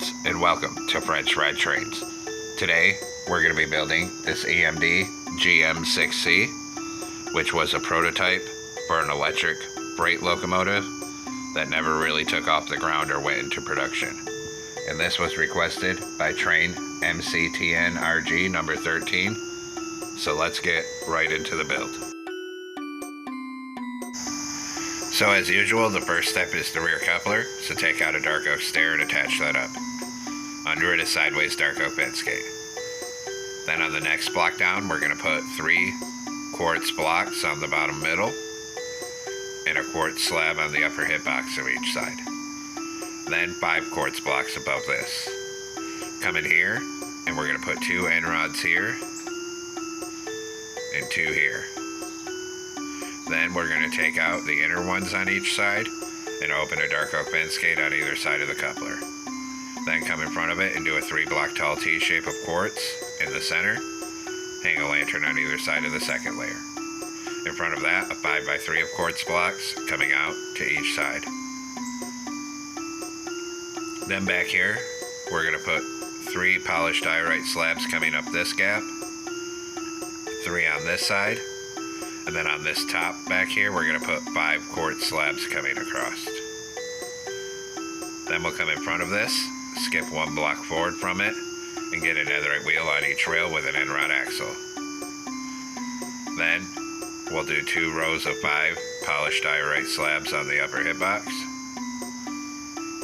friends, and welcome to French Red Trains. Today, we're going to be building this EMD GM6C, which was a prototype for an electric freight locomotive that never really took off the ground or went into production. And this was requested by train MCTN-RG number 13. So let's get right into the build. So as usual, the first step is the rear coupler, so take out a dark oak stair and attach that up. Under it is sideways dark oak bend skate. Then on the next block down, we're going to put 3 quartz blocks on the bottom middle and a quartz slab on the upper hip box of each side. Then 5 quartz blocks above this. Come in here, and we're going to put 2 end rods here and 2 here. Then we're going to take out the inner ones on each side and open a dark oak bend skate on either side of the coupler. Then come in front of it and do a 3 block tall T shape of quartz in the center. Hang a lantern on either side of the second layer. In front of that, a 5x3 of quartz blocks coming out to each side. Then back here, we're going to put 3 polished diorite slabs coming up this gap, 3 on this side, and then on this top back here, we're going to put 5 quartz slabs coming across. Then we'll come in front of this, skip 1 block forward from it, and get a netherite wheel on each rail with an end rod axle. Then we'll do 2 rows of 5 polished diorite slabs on the upper hip box.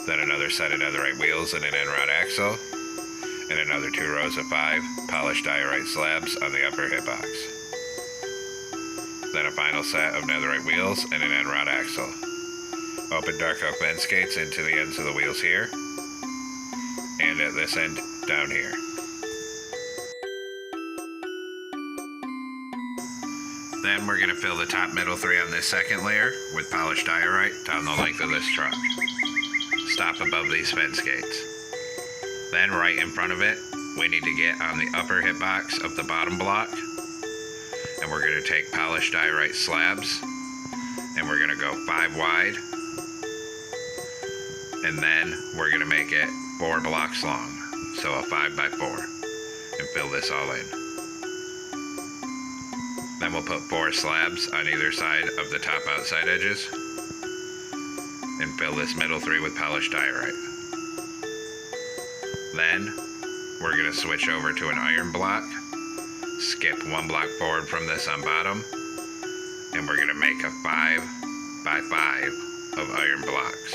Then another set of netherite wheels and an end rod axle, and another 2 rows of 5 polished diorite slabs on the upper hip box. Then a final set of netherite wheels and an end rod axle. Open dark oak bend skates into the ends of the wheels here, and at this end down here. Then we're going to fill the top middle 3 on this second layer with polished diorite down the length of this truck. Stop above these bend skates. Then right in front of it, we need to get on the upper hip box of the bottom block. And we're going to take polished diorite slabs, and we're going to go 5 wide, and then we're going to make it 4 blocks long, so a 5x4, and fill this all in. Then we'll put 4 slabs on either side of the top outside edges, and fill this middle 3 with polished diorite. Then we're going to switch over to an iron block, skip 1 block forward from this on bottom, and we're going to make a 5x5 of iron blocks.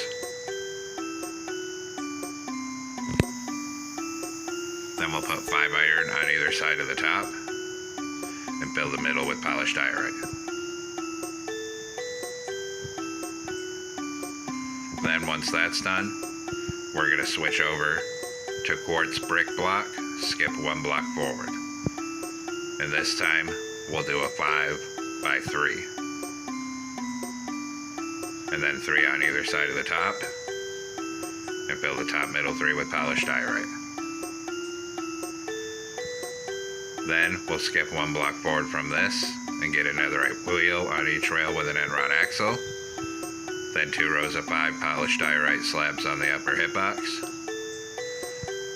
Then we'll put 5 iron on either side of the top and fill the middle with polished diorite. Then once that's done, we're going to switch over to quartz brick block, skip 1 block forward. And this time, we'll do a 5x3. And then 3 on either side of the top. And fill the top middle 3 with polished diorite. Then we'll skip 1 block forward from this and get a netherite wheel on each rail with an end rod axle. Then 2 rows of 5 polished diorite slabs on the upper hip box.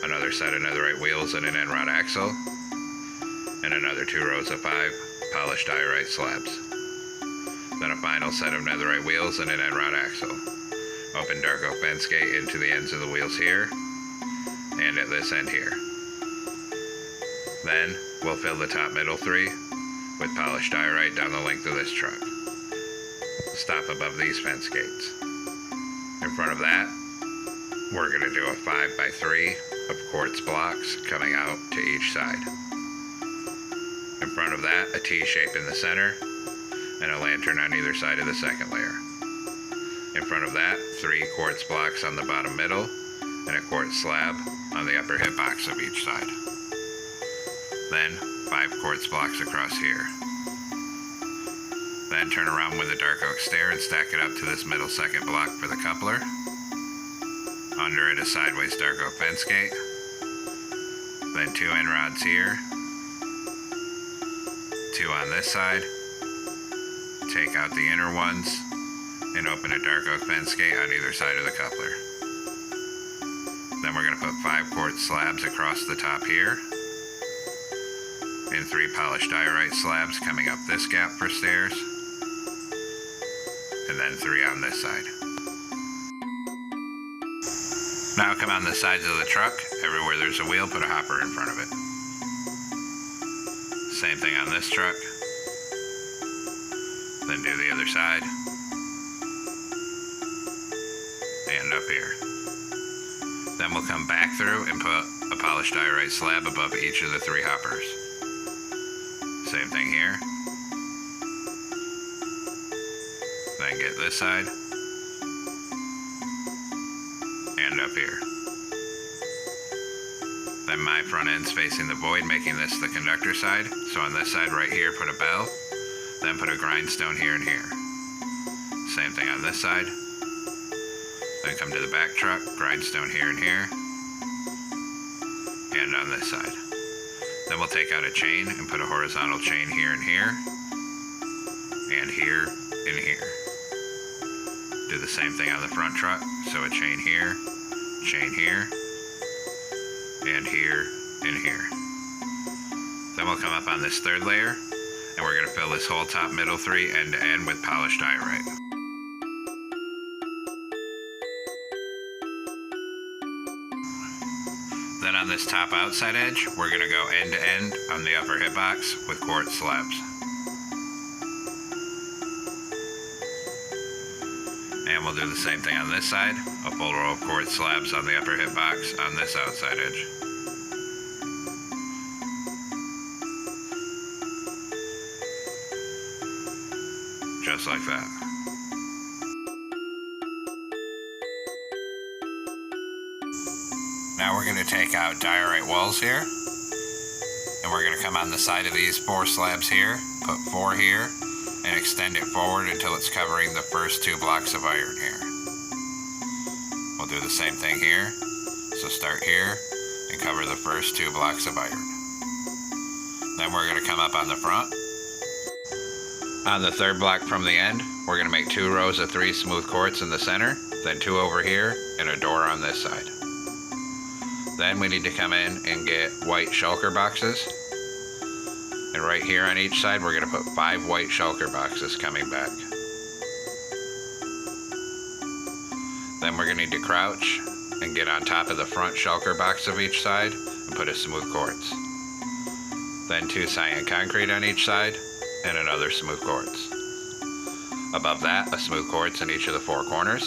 Another set of netherite wheels and an end rod axle. And another 2 rows of 5 polished diorite slabs. Then a final set of netherite wheels and an end rod axle. Open dark oak bend skate into the ends of the wheels here, and at this end here. Then we'll fill the top middle 3 with polished diorite down the length of this truck. Stop above these bend skates. In front of that, we're going to do a 5x3 of quartz blocks coming out to each side. In front of that, a T shape in the center, and a lantern on either side of the second layer. In front of that, 3 quartz blocks on the bottom middle, and a quartz slab on the upper hip box of each side. Then 5 quartz blocks across here. Then turn around with a dark oak stair and stack it up to this middle second block for the coupler. Under it a sideways dark oak bend skate. Then 2 end rods here. 2 on this side. Take out the inner ones and open a dark oak bend skate on either side of the coupler. Then we're going to put 5 quartz slabs across the top here, and 3 polished diorite slabs coming up this gap for stairs, and then 3 on this side. Now come on the sides of the truck. Everywhere there's a wheel, put a hopper in front of it. Same thing on this truck. Then do the other side. And up here. Then we'll come back through and put a polished diorite slab above each of the 3 hoppers. Same thing here. Then get this side. And up here. Then my front end's facing the void, making this the conductor side. So on this side right here, put a bell. Then put a grindstone here and here. Same thing on this side. Then come to the back truck, grindstone here and here. And on this side. Then we'll take out a chain and put a horizontal chain here and here. And here and here. Do the same thing on the front truck. So a chain here, and here, and here. Then we'll come up on this 3rd layer, and we're going to fill this whole top middle 3 end to end with polished diorite. Then on this top outside edge, we're going to go end to end on the upper hitbox with quartz slabs. And we'll do the same thing on this side, a full row of quartz slabs on the upper hitbox on this outside edge. Just like that. Now we're going to take out diorite walls here, and we're going to come on the side of these 4 slabs here, put 4 here, and extend it forward until it's covering the first 2 blocks of iron here. We'll do the same thing here. So start here and cover the first 2 blocks of iron. Then we're going to come up on the front. On the 3rd block from the end, we're going to make 2 rows of 3 smooth quartz in the center, then 2 over here, and a door on this side. Then we need to come in and get white shulker boxes. And right here on each side, we're going to put 5 white shulker boxes coming back. Then we're going to need to crouch and get on top of the front shulker box of each side and put a smooth quartz. Then 2 cyan concrete on each side and another smooth quartz. Above that, a smooth quartz in each of the 4 corners,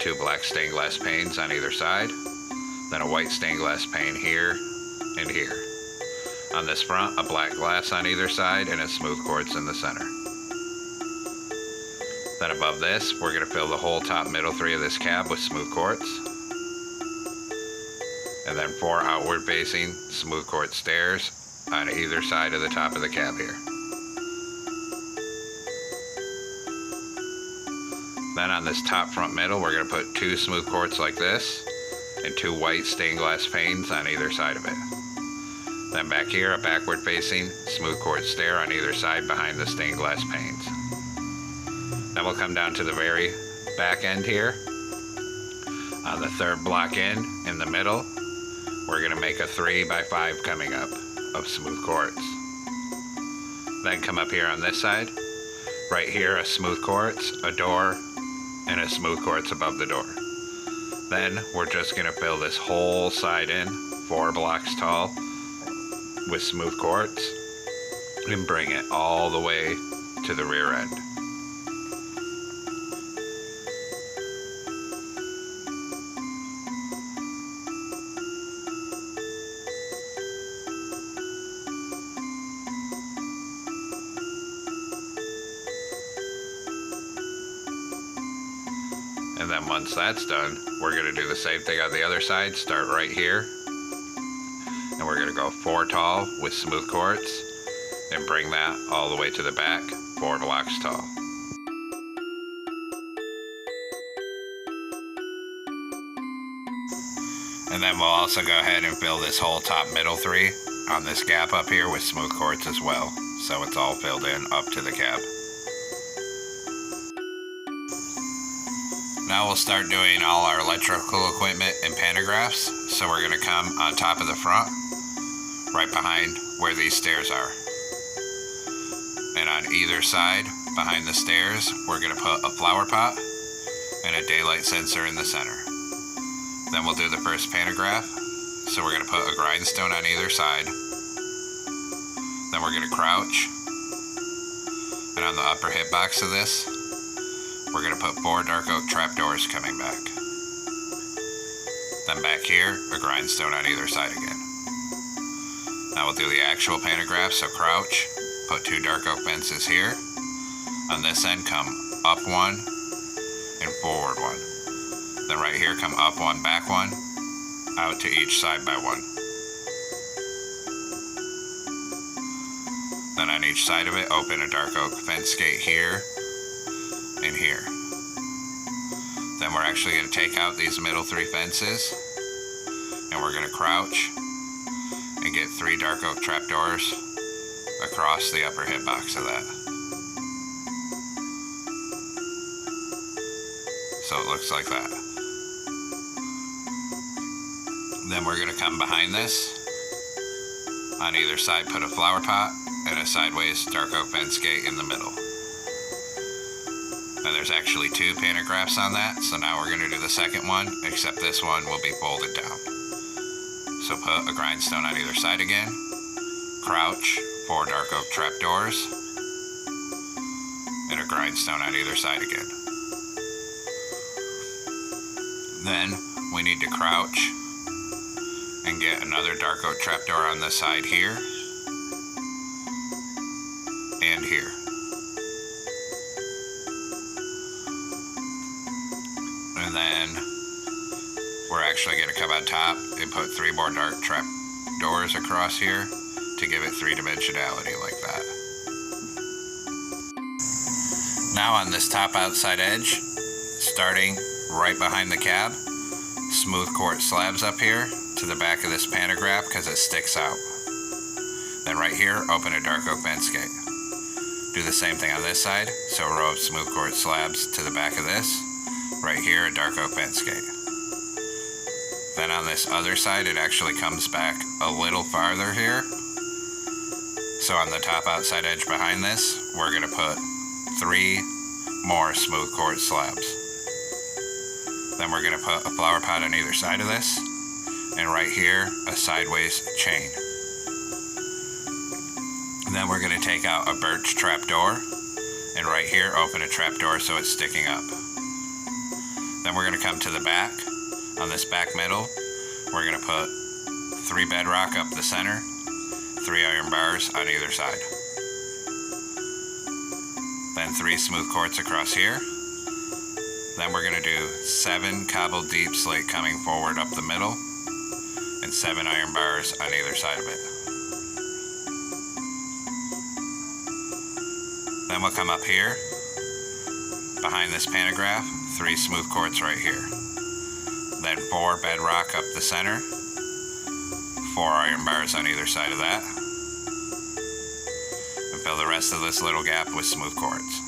2 black stained glass panes on either side, then a white stained glass pane here and here. On this front, a black glass on either side and a smooth quartz in the center. Then above this, we're going to fill the whole top middle 3 of this cab with smooth quartz. And then 4 outward facing smooth quartz stairs on either side of the top of the cab here. Then on this top front middle, we're going to put 2 smooth quartz like this and 2 white stained glass panes on either side of it. Then back here, a backward facing smooth quartz stair on either side behind the stained glass panes. Then we'll come down to the very back end here. On the 3rd block in the middle, we're going to make a 3x5 coming up of smooth quartz. Then come up here on this side. Right here, a smooth quartz, a door, and a smooth quartz above the door. Then we're just going to fill this whole side in, 4 blocks tall, with smooth quartz, and bring it all the way to the rear end. And then once that's done, we're going to do the same thing on the other side. Start right here. And we're going to go 4 tall with smooth quartz and bring that all the way to the back, 4 blocks tall. And then we'll also go ahead and fill this whole top middle 3 on this gap up here with smooth quartz as well. So it's all filled in up to the cab. Now we'll start doing all our electrical equipment and pantographs. So we're going to come on top of the front, right behind where these stairs are. And on either side, behind the stairs, we're going to put a flower pot and a daylight sensor in the center. Then we'll do the first pantograph. So we're going to put a grindstone on either side. Then we're going to crouch. And on the upper hitbox of this, we're going to put 4 dark oak trapdoors coming back. Then back here, a grindstone on either side again. Now we'll do the actual pantograph, so crouch, put 2 dark oak fences here. On this end, come up 1 and forward 1. Then right here, come up 1, back 1, out to each side by 1. Then on each side of it, open a dark oak fence gate here and here. Then we're actually going to take out these middle 3 fences, and we're going to crouch and get 3 dark oak trapdoors across the upper hitbox of that. So it looks like that. Then we're going to come behind this. On either side, put a flower pot and a sideways dark oak fence gate in the middle. And there's actually 2 pantographs on that, so now we're going to do the second one, except this one will be folded down. So put a grindstone on either side again, crouch, 4 dark oak trapdoors, and a grindstone on either side again. Then we need to crouch and get another dark oak trapdoor on the side here and here. And then we're actually going to come on top and put 3 more dark trap doors across here to give it 3-dimensionality like that. Now on this top outside edge, starting right behind the cab, smooth quartz slabs up here to the back of this pantograph because it sticks out. Then right here, open a dark oak fence gate. Do the same thing on this side, so a row of smooth quartz slabs to the back of this. Right here, a dark oak fence gate. Then on this other side, it actually comes back a little farther here. So on the top outside edge behind this, we're going to put 3 more smooth quartz slabs. Then we're going to put a flower pot on either side of this, and right here, a sideways chain. Then we're going to take out a birch trapdoor, and right here, open a trapdoor so it's sticking up. Then we're going to come to the back. On this back middle, we're going to put 3 bedrock up the center, 3 iron bars on either side. Then 3 smooth quartz across here. Then we're going to do 7 cobbled deep slate coming forward up the middle, and 7 iron bars on either side of it. Then we'll come up here, behind this pantograph, 3 smooth quartz right here. Then 4 bedrock up the center, 4 iron bars on either side of that, and fill the rest of this little gap with smooth quartz.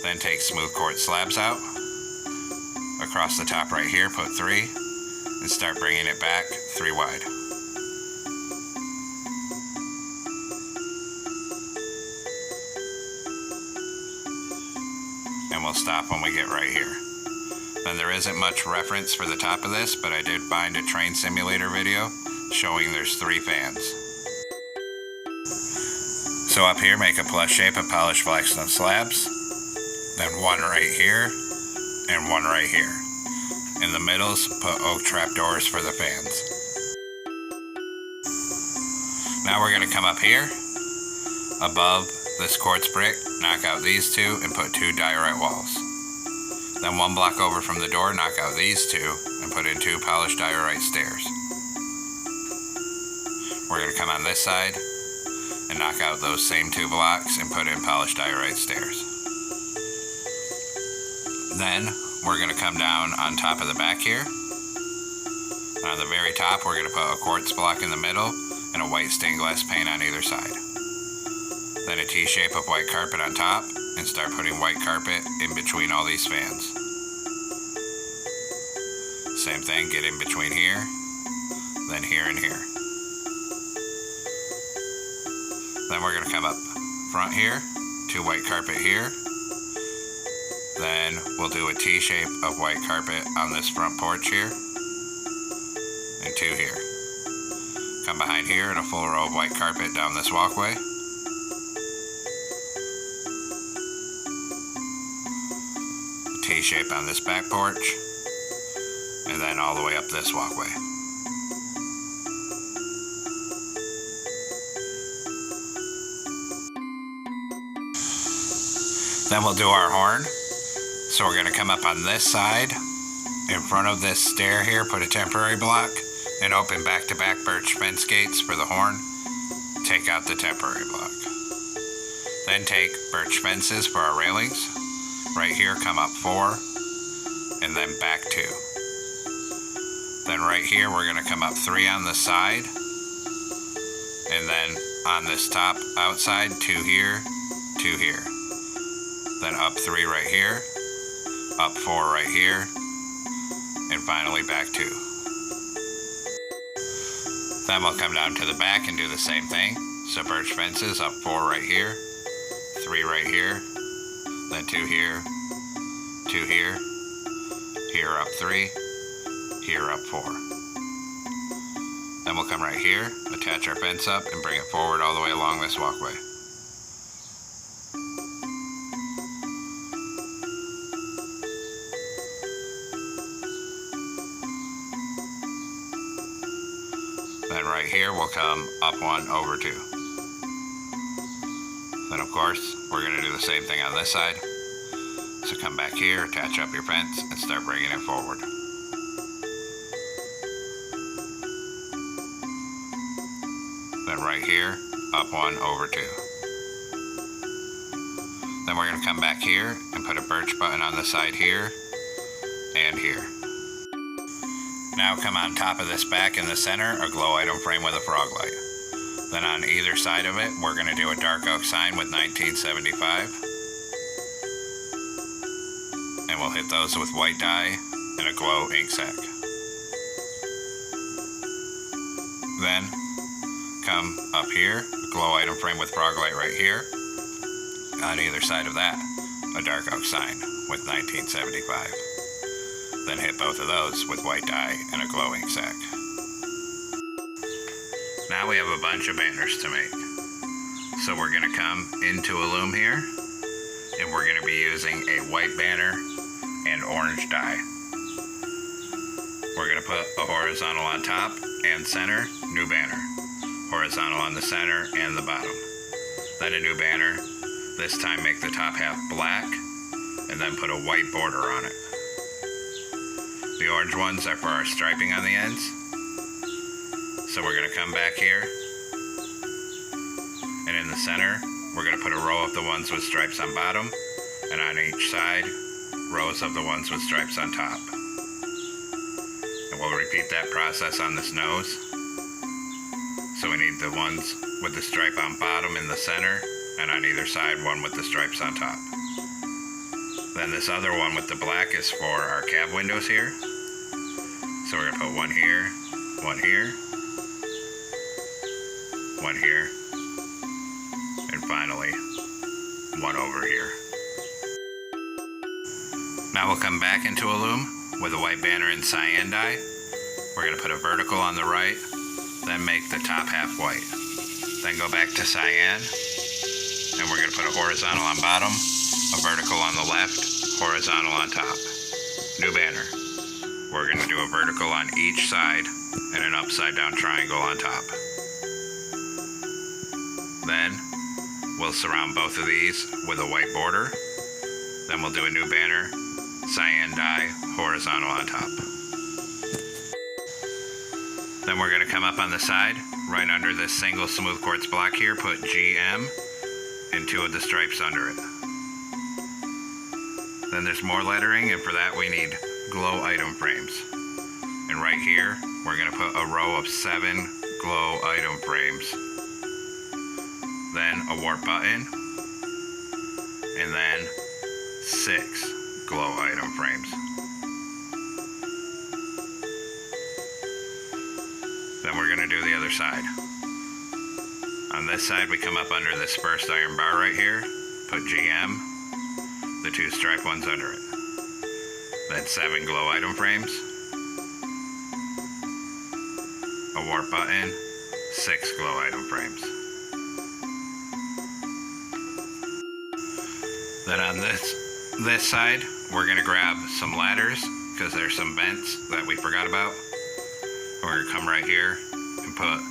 Then take smooth quartz slabs out. Across the top right here, put 3, and start bringing it back 3 wide. And we'll stop when we get right here. Then there isn't much reference for the top of this, but I did find a train simulator video showing there's 3 fans. So up here, make a plus shape of polished flagstone slabs. Then 1 right here, and 1 right here. In the middles, put oak trapdoors for the fans. Now we're going to come up here, above this quartz brick, knock out these 2, and put 2 diorite walls. Then 1 block over from the door, knock out these 2, and put in 2 polished diorite stairs. We're going to come on this side, and knock out those same 2 blocks, and put in polished diorite stairs. Then we're going to come down on top of the back here. And on the very top, we're going to put a quartz block in the middle and a white stained glass pane on either side. Then a T-shape of white carpet on top, and start putting white carpet in between all these fans. Same thing, get in between here, then here and here. Then we're going to come up front here, 2 white carpet here. Then we'll do a T-shape of white carpet on this front porch here, and 2 here. Come behind here and a full row of white carpet down this walkway. A T-shape on this back porch, and then all the way up this walkway. Then we'll do our horn. So we're going to come up on this side, in front of this stair here, put a temporary block, and open back-to-back birch fence gates for the horn. Take out the temporary block. Then take birch fences for our railings. Right here, come up 4, and then back 2. Then right here, we're going to come up 3 on the side, and then on this top outside, 2 here, 2 here. Then up 3 right here, up 4 right here, and finally back 2. Then we'll come down to the back and do the same thing. So birch fences, up 4 right here, 3 right here, then 2 here, 2 here, here up 3, here up 4. Then we'll come right here, attach our fence up, and bring it forward all the way along this walkway. Then right here, we'll come up 1, over 2. Then of course, we're going to do the same thing on this side. So come back here, attach up your fence, and start bringing it forward. Then right here, up 1, over 2. Then we're going to come back here and put a birch button on the side here and here. Now come on top of this back in the center, a glow item frame with a frog light. Then on either side of it, we're going to do a dark oak sign with 1975. And we'll hit those with white dye and a glow ink sac. Then come up here, a glow item frame with frog light right here. On either side of that, a dark oak sign with 1975. Then hit both of those with white dye and a glow ink sac. Now we have a bunch of banners to make. So we're going to come into a loom here, and we're going to be using a white banner and orange dye. We're going to put a horizontal on top and center, new banner. Horizontal on the center and the bottom. Then a new banner. This time make the top half black, and then put a white border on it. The orange ones are for our striping on the ends. So we're going to come back here, and in the center, we're going to put a row of the ones with stripes on bottom, and on each side, rows of the ones with stripes on top. And we'll repeat that process on this nose. So we need the ones with the stripe on bottom in the center, and on either side, one with the stripes on top. Then this other one with the black is for our cab windows here. So we're going to put one here, one here, one here, and finally, one over here. Now we'll come back into a loom with a white banner in cyan dye. We're going to put a vertical on the right, then make the top half white. Then go back to cyan, and we're going to put a horizontal on bottom, a vertical on the left, horizontal on top. New banner. We're going to do a vertical on each side and an upside down triangle on top. Then we'll surround both of these with a white border. Then we'll do a new banner, cyan dye, horizontal on top. Then we're going to come up on the side, right under this single smooth quartz block here, put GM and 2 of the stripes under it. Then there's more lettering, and for that we need glow item frames. And right here, we're going to put a row of 7 glow item frames. Then a warp button, and then 6 glow item frames. Then we're going to do the other side. On this side, we come up under this first iron bar right here, put GM, the 2 stripe ones under it. Then 7 glow item frames, a warp button, 6 glow item frames. Then on this side, we're going to grab some ladders because there's some vents that we forgot about. We're going to come right here and put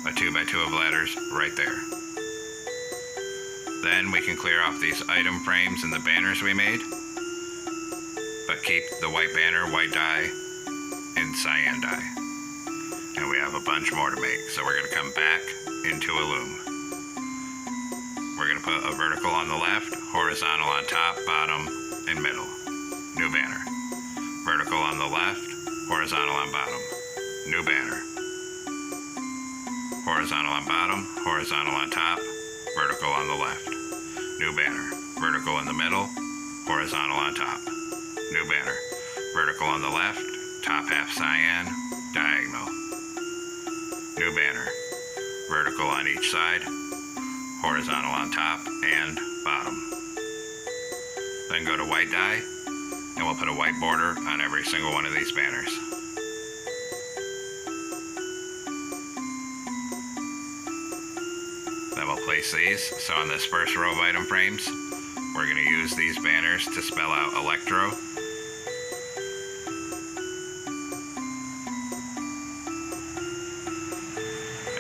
a 2x2 of ladders right there. Then we can clear off these item frames and the banners we made, but keep the white banner, white dye, and cyan dye. And we have a bunch more to make, so we're going to come back into a loom. We're going to put a vertical on the left, horizontal on top, bottom, and middle. New banner. Vertical on the left, horizontal on bottom. New banner. Horizontal on bottom, horizontal on top, vertical on the left. New banner. Vertical in the middle, horizontal on top. New banner. Vertical on the left, top half cyan, diagonal. New banner. Vertical on each side, horizontal on top and bottom. Then go to white dye, and we'll put a white border on every single one of these banners. Then we'll place these. So on this first row of item frames, we're going to use these banners to spell out Electro.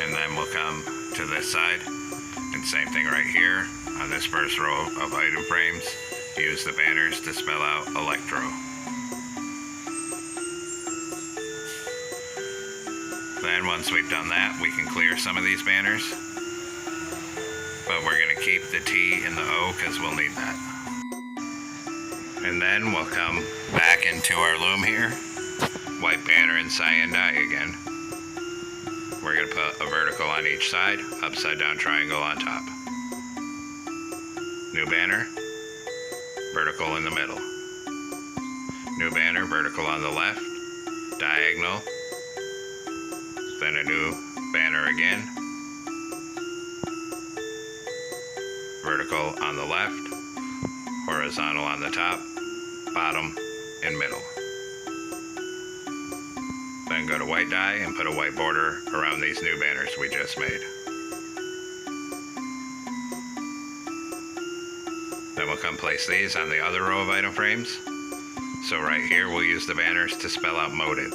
And then we'll come to this side, and same thing right here on this first row of item frames, use the banners to spell out Electro. Then once we've done that, we can clear some of these banners, but we're going to keep the T and the O because we'll need that. And then we'll come back into our loom here, white banner and cyan dye again. We're going to put a vertical on each side, upside down triangle on top. New banner, vertical in the middle. New banner, vertical on the left, diagonal. Then a new banner again. Vertical on the left, horizontal on the top, bottom, and middle. Then go to white dye and put a white border around these new banners we just made. Then we'll come place these on the other row of item frames. So right here we'll use the banners to spell out motive.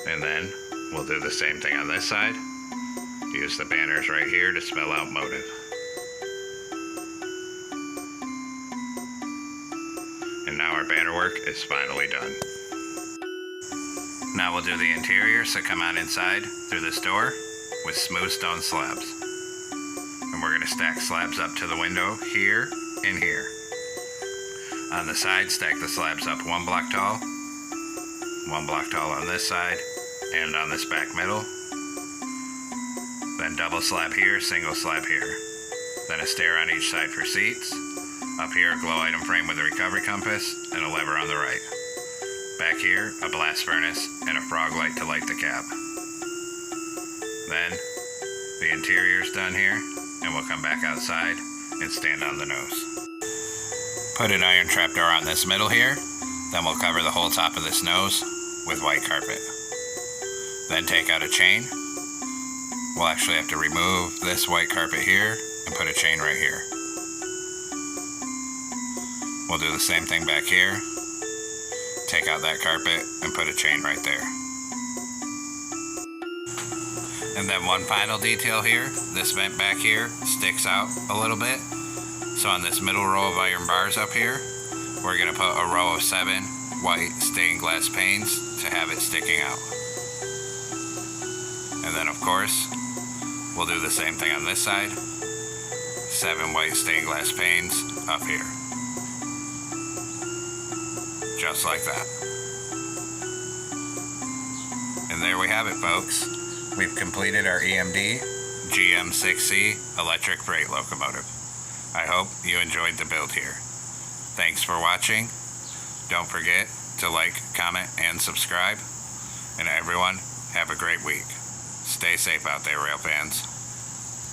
And then we'll do the same thing on this side. Use the banners right here to spell out motive. And now our banner work is finally done. Now we'll do the interior, so come on inside through this door with smooth stone slabs. And we're going to stack slabs up to the window here and here. On the side, stack the slabs up 1 block tall, 1 block tall on this side, and on this back middle. Then double slab here, single slab here. Then a stair on each side for seats. Up here, a glow item frame with a recovery compass and a lever on the right. Back here, a blast furnace and a frog light to light the cab. Then, the interior's done here, and we'll come back outside and stand on the nose. Put an iron trapdoor on this middle here, then we'll cover the whole top of this nose with white carpet. Then take out a chain. We'll actually have to remove this white carpet here and put a chain right here. We'll do the same thing back here. Take out that carpet and put a chain right there. And then one final detail here, this vent back here sticks out a little bit. So on this middle row of iron bars up here, we're going to put a row of 7 white stained glass panes to have it sticking out. And then of course, we'll do the same thing on this side. 7 white stained glass panes up here. Just like that. And there we have it, folks. we've completed our EMD GM6C electric freight locomotive. I hope you enjoyed the build here. Thanks for watching. Don't forget to like, comment, and subscribe. And everyone, have a great week. Stay safe out there, rail fans.